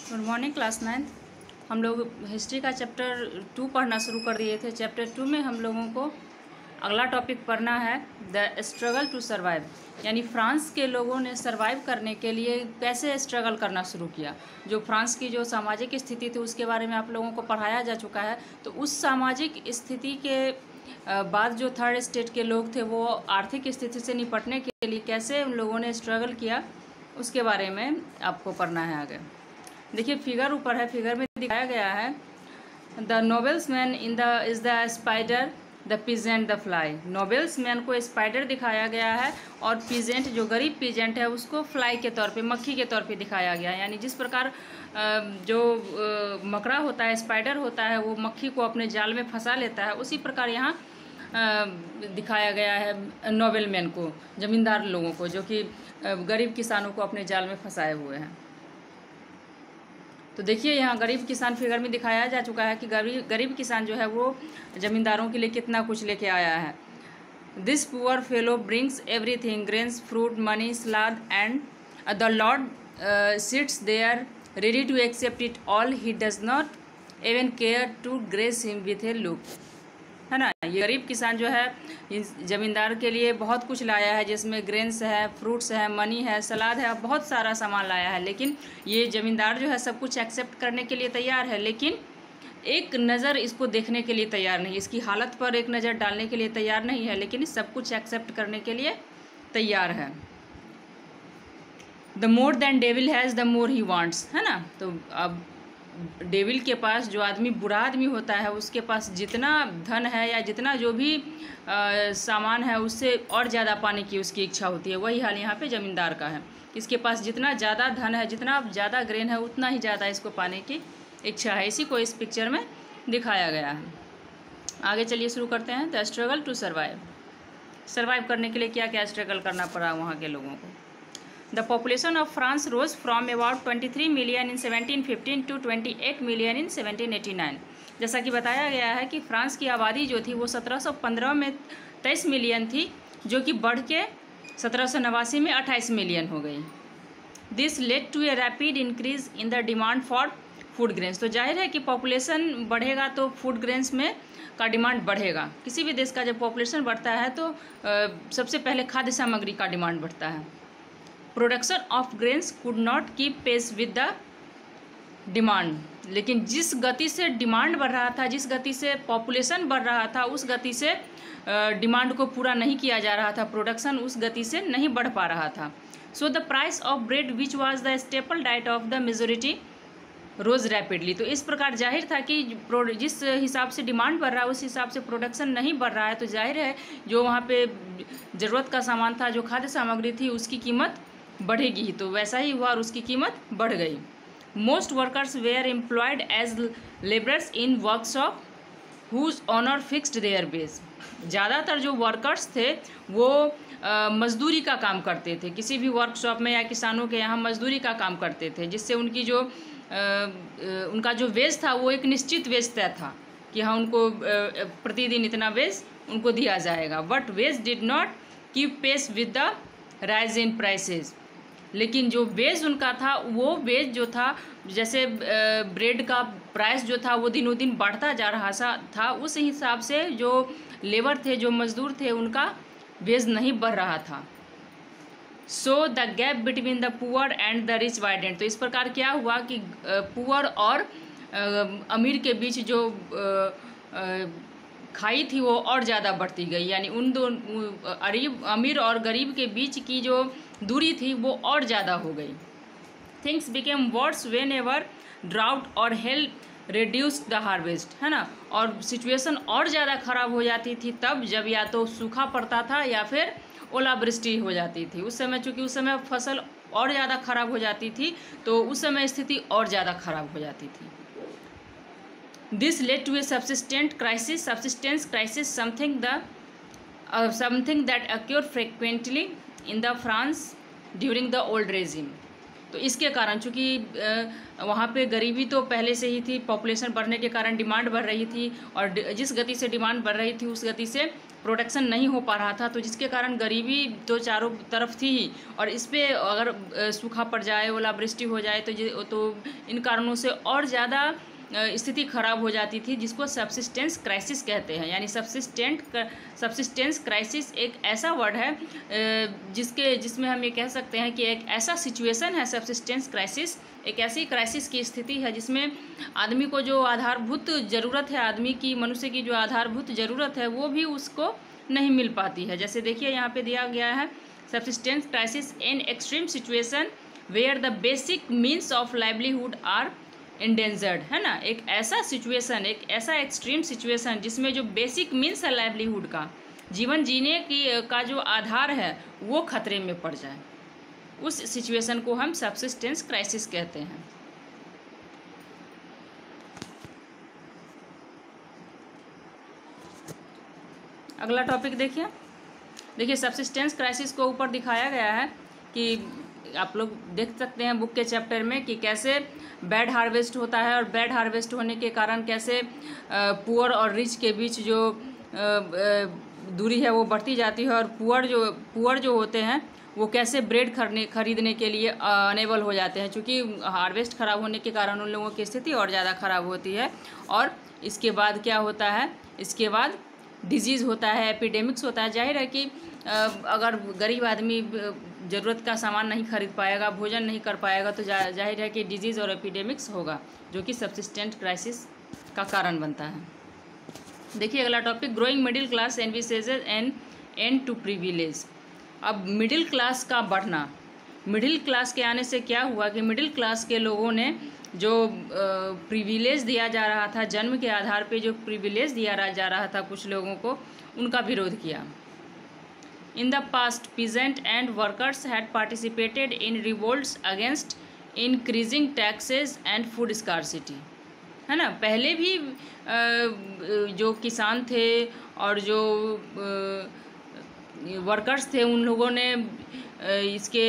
Good morning class 9th। हम लोग history का चैप्टर 2 पढ़ना शुरू कर दिए थे। चैप्टर 2 में हम लोगों को अगला टॉपिक पढ़ना है द स्ट्रगल टू सर्वाइव, यानी फ्रांस के लोगों ने सर्वाइव करने के लिए कैसे स्ट्रगल करना शुरू किया। जो फ्रांस की जो सामाजिक स्थिति थी उसके बारे में आप लोगों को पढ़ाया जा चुका है। तो उस सामाजिक स्थिति के बाद जो थर्ड स्टेट के लोग थे वो आर्थिक स्थिति से निपटने के लिए कैसे उन लोगों ने स्ट्रगल किया, उसके बारे में आपको पढ़ना है आगे। देखिए फिगर ऊपर है, फिगर में दिखाया गया है the nobles man is the spider the peasant the fly. Nobles man को स्पाइडर दिखाया गया है और पीजेंट जो गरीब पीजेंट है उसको फ्लाई के तौर पे, मक्खी के तौर पे दिखाया गया है। यानी जिस प्रकार जो मकड़ा होता है, स्पाइडर होता है, वो मक्खी को अपने जाल में फंसा लेता है, उसी प्रकार यहाँ दिखाया गया है नोबेल मैन को, जमींदार लोगों को, जो कि गरीब किसानों को अपने जाल में फंसाए हुए हैं। तो देखिए यहाँ गरीब किसान फिगर में दिखाया जा चुका है कि गरीब किसान जो है वो ज़मींदारों के लिए कितना कुछ लेके आया है। This poor fellow brings everything, grains, fruit, money, salad and the lord sits there ready to accept it all, he does not even care to grace him with a look. है ना, ये गरीब किसान जो है ज़मींदार के लिए बहुत कुछ लाया है, जिसमें ग्रेन्स है, फ्रूट्स है, मनी है, सलाद है, बहुत सारा सामान लाया है। लेकिन ये ज़मींदार जो है सब कुछ एक्सेप्ट करने के लिए तैयार है, लेकिन एक नज़र इसको देखने के लिए तैयार नहीं, इसकी हालत पर एक नज़र डालने के लिए तैयार नहीं है, लेकिन सब कुछ एक्सेप्ट करने के लिए तैयार है। The more than devil has the more he wants. है ना, तो अब डेविल के पास, जो आदमी बुरा आदमी होता है, उसके पास जितना धन है या जितना जो भी सामान है उससे और ज़्यादा पाने की उसकी इच्छा होती है। वही हाल यहाँ पे ज़मींदार का है, इसके पास जितना ज़्यादा धन है, जितना ज़्यादा ग्रेन है, उतना ही ज़्यादा इसको पाने की इच्छा है। इसी को इस पिक्चर में दिखाया गया है। आगे चलिए शुरू करते हैं। The struggle to survive. Survive करने के लिए क्या क्या स्ट्रगल करना पड़ा वहाँ के लोगों को। The population of France rose from about 23 million in 1715 to 28 million in 1789। जैसा कि बताया गया है कि फ्रांस की आबादी जो थी वो 1715 में 23 मिलियन थी, जो कि बढ़ के 1789 में 28 मिलियन हो गई। This led to a rapid increase in the demand for food grains. तो जाहिर है कि पॉपुलेशन बढ़ेगा तो फूड ग्रेन्स में का डिमांड बढ़ेगा। किसी भी देश का जब पॉपुलेशन बढ़ता है तो सबसे पहले खाद्य सामग्री का डिमांड बढ़ता है। Production of grains could not keep pace with the demand. लेकिन जिस गति से डिमांड बढ़ रहा था, जिस गति से पॉपुलेशन बढ़ रहा था, उस गति से डिमांड को पूरा नहीं किया जा रहा था, प्रोडक्शन उस गति से नहीं बढ़ पा रहा था। So the price of bread which was the staple diet of the majority rose rapidly. तो इस प्रकार जाहिर था कि जिस हिसाब से डिमांड बढ़ रहा है उस हिसाब से प्रोडक्शन नहीं बढ़ रहा है, तो जाहिर है जो वहाँ पे ज़रूरत का सामान था, जो खाद्य सामग्री थी, उसकी कीमत बढ़ेगी ही। तो वैसा ही हुआ और उसकी कीमत बढ़ गई। Most workers were employed as labourers in workshop whose owner fixed their wages. ज़्यादातर जो वर्कर्स थे वो मजदूरी का काम करते थे, किसी भी वर्कशॉप में या किसानों के यहाँ मजदूरी का काम करते थे, जिससे उनकी जो उनका जो वेज था वो एक निश्चित वेज तय था कि हाँ उनको प्रतिदिन इतना वेज उनको दिया जाएगा। But wage did not keep pace with the rise in prices. लेकिन जो वेज उनका था, वो वेज जो था, जैसे ब्रेड का प्राइस जो था वो दिनों दिन बढ़ता जा रहा था, उस हिसाब से जो लेबर थे, जो मजदूर थे, उनका वेज नहीं बढ़ रहा था। So the gap between the poor and the rich widened. तो इस प्रकार क्या हुआ कि पुअर और अमीर के बीच जो खाई थी वो और ज़्यादा बढ़ती गई। यानी उन दो अमीर और गरीब के बीच की जो दूरी थी वो और ज़्यादा हो गई। Things became worse whenever drought or hail reduced the harvest. है ना, और सिचुएशन और ज़्यादा ख़राब हो जाती थी तब जब या तो सूखा पड़ता था या फिर ओलावृष्टि हो जाती थी। उस समय चूँकि उस समय फसल और ज़्यादा ख़राब हो जाती थी, तो उस समय स्थिति और ज़्यादा ख़राब हो जाती थी। This led to a subsistence crisis, something that occurred frequently in the France during the old regime। तो इसके कारण चूँकि वहाँ पे गरीबी तो पहले से ही थी, पॉपुलेशन बढ़ने के कारण डिमांड बढ़ रही थी, और जिस गति से डिमांड बढ़ रही थी उस गति से प्रोडक्शन नहीं हो पा रहा था, तो जिसके कारण गरीबी तो चारों तरफ थी ही। और इस पर अगर सूखा पड़ जाए, ओलावृष्टि हो जाए तो इन कारणों से और ज़्यादा स्थिति खराब हो जाती थी, जिसको सब्सिस्टेंस क्राइसिस कहते हैं। यानी सब्सिस्टेंस क्राइसिस एक ऐसा वर्ड है जिसमें हम ये कह सकते हैं कि एक ऐसा सिचुएशन है, सब्सिस्टेंस क्राइसिस एक ऐसी क्राइसिस की स्थिति है जिसमें आदमी को जो आधारभूत ज़रूरत है, आदमी की, मनुष्य की जो आधारभूत ज़रूरत है वो भी उसको नहीं मिल पाती है। जैसे देखिए यहाँ पे दिया गया है, subsistence crisis in extreme situation where the basic means of livelihood are endangered, है ना। एक ऐसा सिचुएशन, एक ऐसा एक्सट्रीम सिचुएशन जिसमें जो बेसिक मीन्स है लाइवलीहुड का, जीवन जीने का जो आधार है वो खतरे में पड़ जाए, उस सिचुएशन को हम सब्सिस्टेंस क्राइसिस कहते हैं। अगला टॉपिक देखिए सब्सिस्टेंस क्राइसिस को ऊपर दिखाया गया है कि आप लोग देख सकते हैं बुक के चैप्टर में कि कैसे बैड हार्वेस्ट होता है, और बैड हार्वेस्ट होने के कारण कैसे पुअर और रिच के बीच जो दूरी है वो बढ़ती जाती है, और पुअर जो होते हैं वो कैसे ब्रेड खरीदने के लिए अनेबल हो जाते हैं, क्योंकि हार्वेस्ट ख़राब होने के कारण उन लोगों की स्थिति और ज़्यादा ख़राब होती है। और इसके बाद क्या होता है, इसके बाद डिजीज़ होता है, एपिडेमिक्स होता है। जाहिर है कि अगर गरीब आदमी ज़रूरत का सामान नहीं खरीद पाएगा, भोजन नहीं कर पाएगा, तो जाहिर है कि डिजीज़ और एपिडेमिक्स होगा, जो कि सब्सिस्टेंट क्राइसिस का कारण बनता है। देखिए अगला topic, growing middle class envisages an end to privilege. अब मिडिल क्लास का बढ़ना, मिडिल क्लास के आने से क्या हुआ कि मिडिल क्लास के लोगों ने जो प्रिविलेज दिया जा रहा था, जन्म के आधार पे जो प्रिविलेज दिया जा रहा था कुछ लोगों को, उनका विरोध किया। In the past, peasants and workers had participated in revolts against increasing taxes and food scarcity, है ना। पहले भी जो किसान थे और जो वर्कर्स थे, उन लोगों ने इसके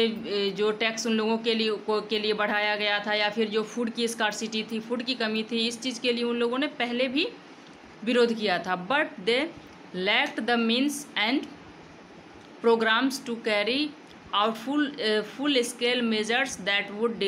जो टैक्स उन लोगों के लिए बढ़ाया गया था, या फिर जो फूड की स्कार्सिटी थी, फूड की कमी थी, इस चीज़ के लिए उन लोगों ने पहले भी विरोध किया था। But they lacked the means and programs to carry out full scale measures that would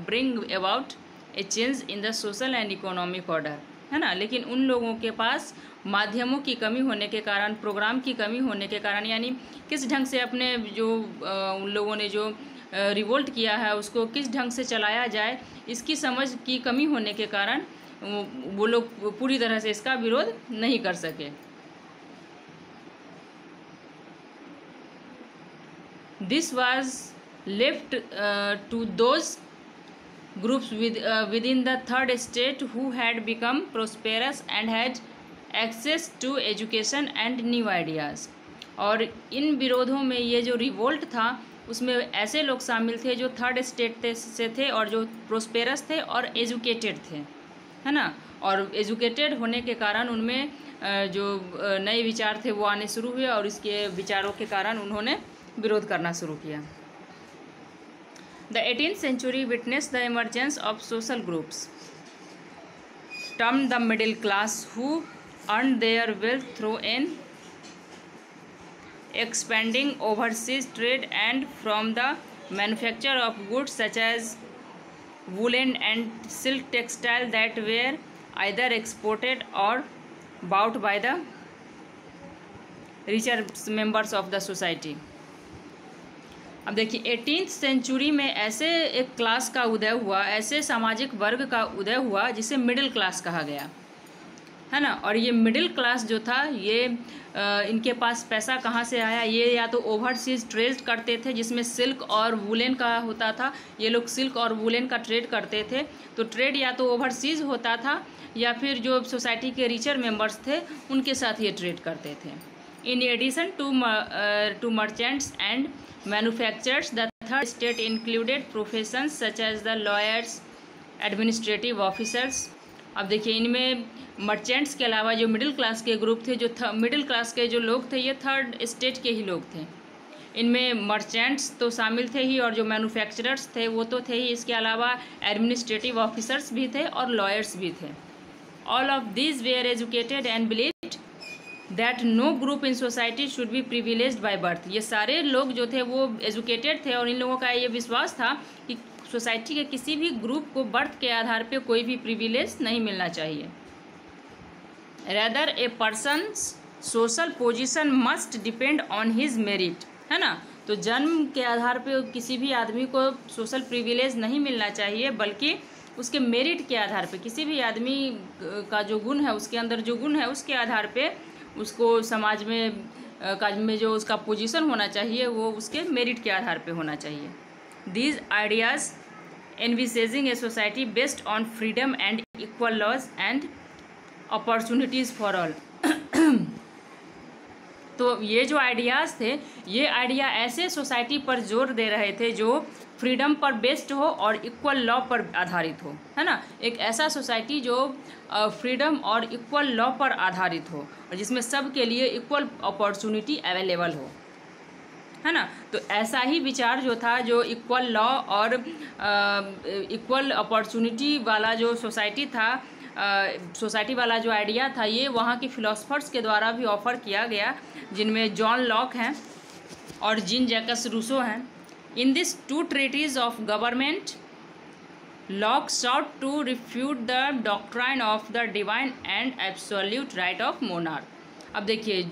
bring about a change in the social and economic order, है ना। लेकिन उन लोगों के पास माध्यमों की कमी होने के कारण, प्रोग्राम की कमी होने के कारण, यानी किस ढंग से अपने जो उन लोगों ने जो रिवोल्ट किया है उसको किस ढंग से चलाया जाए, इसकी समझ की कमी होने के कारण वो लोग पूरी तरह से इसका विरोध नहीं कर सके। This was left to those groups within the third estate who had become prosperous and had access to education and new ideas। और इन विरोधों में ये जो रिवोल्ट था उसमें ऐसे लोग शामिल थे जो थर्ड स्टेट से थे और जो प्रोस्पेरस थे और एजुकेटेड थे, है ना। और एजुकेटेड होने के कारण उनमें जो नए विचार थे वो आने शुरू हुए, और इसके विचारों के कारण उन्होंने विरोध करना शुरू किया। The 18th century witnessed the emergence of social groups termed the middle class, who earned their wealth through an expanding overseas trade and from the manufacture of goods such as woolen and silk textile that were either exported or bought by the richer members of the society। अब देखिए 18th century में ऐसे एक class का उदय हुआ, ऐसे सामाजिक वर्ग का उदय हुआ जिसे मिडिल क्लास कहा गया, है ना। और ये मिडिल क्लास जो था, ये इनके पास पैसा कहाँ से आया, ये या तो ओवरसीज ट्रेड करते थे जिसमें सिल्क और वुलन का होता था, ये लोग सिल्क और वुलन का ट्रेड करते थे। तो ट्रेड या तो ओवरसीज होता था या फिर जो सोसाइटी के रिचर मेंबर्स थे उनके साथ ये ट्रेड करते थे। In addition to merchants and manufacturers, the third state included professions such as the lawyers, administrative officers। अब देखिए इनमें मर्चेंट्स के अलावा जो मिडिल क्लास के ग्रुप थे, जो मिडिल क्लास के जो लोग थे, ये थर्ड स्टेट के ही लोग थे। इनमें मर्चेंट्स तो शामिल थे ही और जो मैन्युफैक्चरर्स थे वो तो थे ही, इसके अलावा एडमिनिस्ट्रेटिव ऑफिसर्स भी थे और लॉयर्स भी थे। All of these were educated and believed that no group in society should be privileged by birth. ये सारे लोग जो थे वो एजुकेटेड थे और इन लोगों का ये विश्वास था कि सोसाइटी के किसी भी ग्रुप को बर्थ के आधार पे कोई भी प्रिविलेज नहीं मिलना चाहिए। Rather A persons social position must depend on his merit, है ना। तो जन्म के आधार पे किसी भी आदमी को सोशल प्रिविलेज नहीं मिलना चाहिए, बल्कि उसके मेरिट के आधार पे, किसी भी आदमी का जो गुण है, उसके अंदर जो गुण है उसके आधार पे उसको समाज में जो उसका पोजीशन होना चाहिए वो उसके मेरिट के आधार पे होना चाहिए। These ideas envisaging a society based on freedom and equal laws and opportunities for all. तो ये जो आइडियाज़ थे, ये आइडिया ऐसे सोसाइटी पर जोर दे रहे थे जो फ्रीडम पर बेस्ड हो और इक्वल लॉ पर आधारित हो, है ना। एक ऐसा सोसाइटी जो फ्रीडम और इक्वल लॉ पर आधारित हो और जिसमें सब के लिए इक्वल अपॉर्चुनिटी अवेलेबल हो, है ना। तो ऐसा ही विचार जो था, जो इक्वल लॉ और इक्वल अपॉर्चुनिटी वाला जो सोसाइटी था, सोसाइटी वाला जो आइडिया था, ये वहाँ के फिलोसफर्स के द्वारा भी ऑफर किया गया, जिनमें जॉन लॉक हैं और जीन जैकस रूसो हैं। In this two treatise of government, Locke sought to refute the doctrine of the divine and absolute right of monarch। अब देखिए,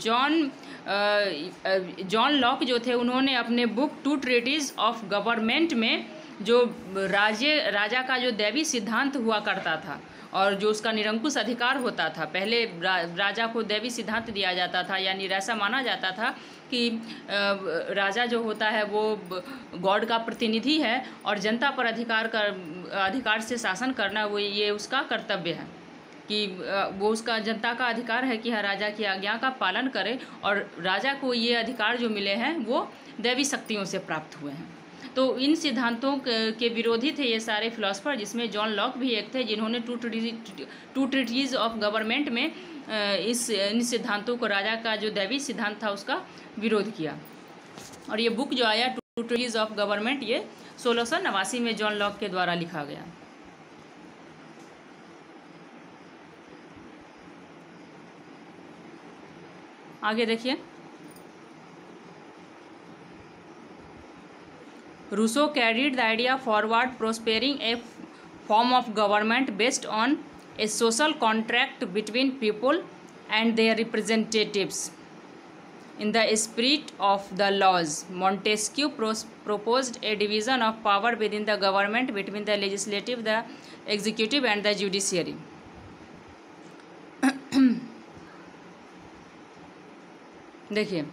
जॉन लॉक जो थे, उन्होंने अपने book two treatise of government में जो राजा का जो दैवी सिद्धांत हुआ करता था और जो उसका निरंकुश अधिकार होता था, पहले राजा को दैवी सिद्धांत दिया जाता था, यानी ऐसा माना जाता था कि राजा जो होता है वो गॉड का प्रतिनिधि है और जनता पर अधिकार से शासन करना वो ये उसका कर्तव्य है, कि वो उसका जनता का अधिकार है कि हर राजा की आज्ञा का पालन करे और राजा को ये अधिकार जो मिले हैं वो दैवी शक्तियों से प्राप्त हुए हैं। तो इन सिद्धांतों के विरोधी थे ये सारे फिलोसफर, जिसमें जॉन लॉक भी एक थे, जिन्होंने टू ट्रीटीज ऑफ गवर्नमेंट में इन सिद्धांतों को, राजा का जो दैवी सिद्धांत था उसका विरोध किया। और ये बुक जो आया टू ट्रीटीज ऑफ गवर्नमेंट, ये 1689 में जॉन लॉक के द्वारा लिखा गया। आगे देखिए, Rousseau carried the idea forward, prospering a form of government based on a social contract between people and their representatives. In the spirit of the laws, Montesquieu proposed a division of power within the government between the legislative, the executive and the judiciary. देखिए,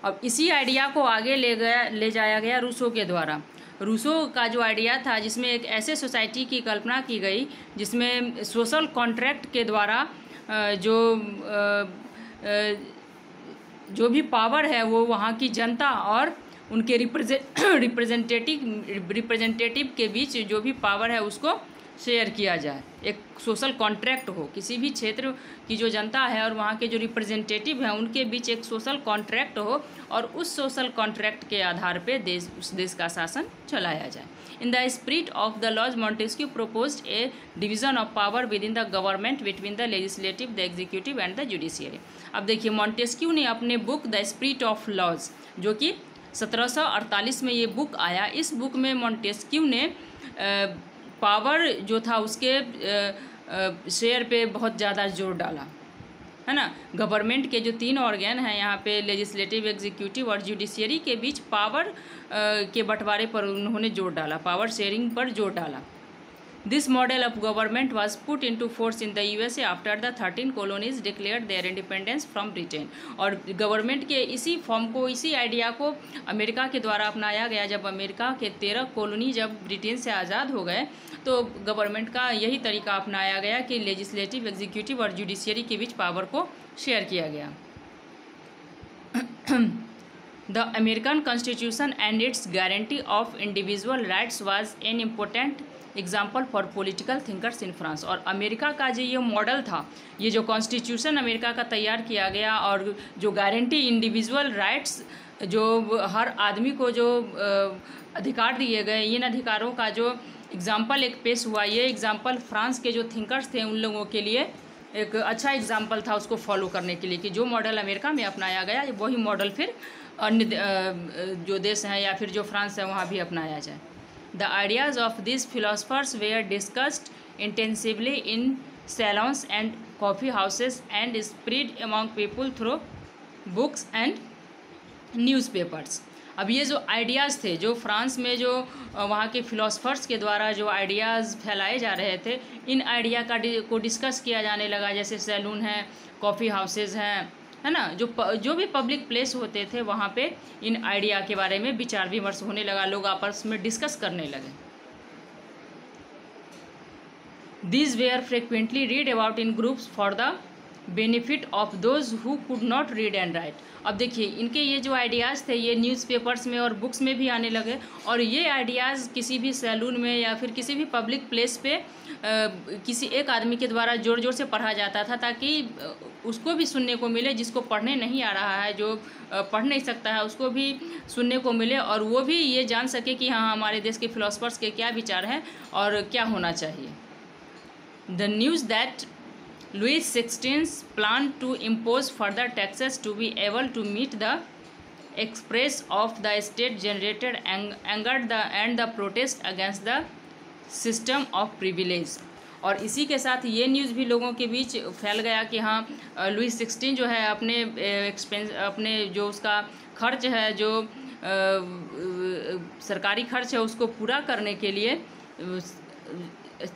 अब इसी idea को आगे ले जाया गया Rousseau के द्वारा। रूसो का जो आइडिया था, जिसमें एक ऐसे सोसाइटी की कल्पना की गई जिसमें सोशल कॉन्ट्रैक्ट के द्वारा जो भी पावर है वो वहाँ की जनता और उनके रिप्रेजेंटेटिव के बीच जो भी पावर है उसको शेयर किया जाए। एक सोशल कॉन्ट्रैक्ट हो, किसी भी क्षेत्र की जो जनता है और वहाँ के जो रिप्रेजेंटेटिव हैं उनके बीच एक सोशल कॉन्ट्रैक्ट हो और उस सोशल कॉन्ट्रैक्ट के आधार पे उस देश का शासन चलाया जाए। In the spirit of the laws, Montesquieu proposed a division of power within the government between the legislative, the executive and the judiciary. अब देखिए, मॉन्टेस्क्यू ने अपने बुक द स्पिरिट ऑफ लॉज, जो कि 1748 में ये बुक आया, इस बुक में मॉन्टेस्क्यू ने पावर जो था उसके शेयर पे बहुत ज़्यादा जोर डाला, है ना। गवर्नमेंट के जो 3 ऑर्गन हैं यहाँ पे, लेजिस्लेटिव, एग्जीक्यूटिव और जुडिशियरी के बीच पावर के बंटवारे पर उन्होंने जोर डाला, पावर शेयरिंग पर जोर डाला। This model of government was put into force in the USA after the 13 colonies declared their independence from Britain. और गवर्नमेंट के इसी फॉर्म को, इसी आइडिया को अमेरिका के द्वारा अपनाया गया जब अमेरिका के 13 कॉलोनी जब ब्रिटेन से आज़ाद हो गए, तो गवर्नमेंट का यही तरीका अपनाया गया कि लेजिस्लेटिव, एग्जीक्यूटिव और जुडिशियरी के बीच पावर को शेयर किया गया। The American constitution and it's guarantee of individual rights was an important example for political thinkers in France. और अमेरिका का जो ये मॉडल था, ये जो कॉन्स्टिट्यूशन अमेरिका का तैयार किया गया और जो गारंटी इंडिविजुअल राइट्स जो हर आदमी को जो अधिकार दिए गए, इन अधिकारों का जो एग्ज़ाम्पल एक पेश हुआ, ये एग्ज़ाम्पल फ्रांस के जो थिंकर्स थे उन लोगों के लिए एक अच्छा एग्ज़ाम्पल था उसको फॉलो करने के लिए, कि जो मॉडल अमेरिका में अपनाया गया वही मॉडल फिर अन्य जो देश हैं या फिर जो फ्रांस है वहाँ भी अपनाया जाए। The ideas of this philosophers were discussed intensively in salons and coffee houses and spread among people through books and newspapers. अब ये जो आइडियाज़ थे, जो फ्रांस में जो वहाँ के फिलोसफर्स के द्वारा जो आइडियाज़ फैलाए जा रहे थे, इन आइडिया को डिस्कस किया जाने लगा। जैसे सैलून है, कॉफ़ी हाउसेज़ हैं, है ना, जो भी पब्लिक प्लेस होते थे वहाँ पे इन आइडिया के बारे में विचार विमर्श होने लगा, लोग आपस में डिस्कस करने लगे। These were frequently read about in groups for the benefit of those who could not read and write। अब देखिए इनके ये जो आइडियाज़ थे ये न्यूज़पेपर्स में और बुक्स में भी आने लगे, और ये आइडियाज़ किसी भी सैलून में या फिर किसी भी पब्लिक प्लेस पे किसी एक आदमी के द्वारा ज़ोर ज़ोर से पढ़ा जाता था, ताकि उसको भी सुनने को मिले, जिसको पढ़ने नहीं आ रहा है, जो पढ़ नहीं सकता है, उसको भी सुनने को मिले, और वो भी ये जान सके कि हाँ हमारे देश के फिलोसफर्स के क्या विचार हैं और क्या होना चाहिए। The news that Louis XVI planned to impose further taxes to be able to meet the express of the state generated anger and the protest against the system of privilege। और इसी के साथ ये न्यूज़ भी लोगों के बीच फैल गया कि हाँ लुईस 16 जो है अपने जो उसका खर्च है, जो सरकारी खर्च है, उसको पूरा करने के लिए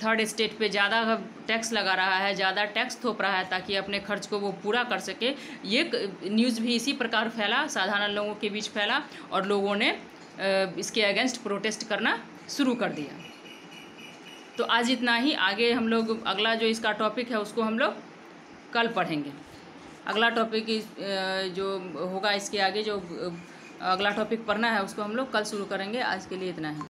थर्ड स्टेट पे ज़्यादा टैक्स लगा रहा है, ज़्यादा टैक्स थोप रहा है, ताकि अपने खर्च को वो पूरा कर सके। ये न्यूज़ भी इसी प्रकार फैला, साधारण लोगों के बीच फैला, और लोगों ने इसके अगेंस्ट प्रोटेस्ट करना शुरू कर दिया। तो आज इतना ही। आगे हम लोग अगला जो इसका टॉपिक है उसको हम लोग कल पढ़ेंगे। अगला टॉपिक जो होगा इसके आगे जो अगला टॉपिक पढ़ना है उसको हम लोग कल शुरू करेंगे। आज के लिए इतना है।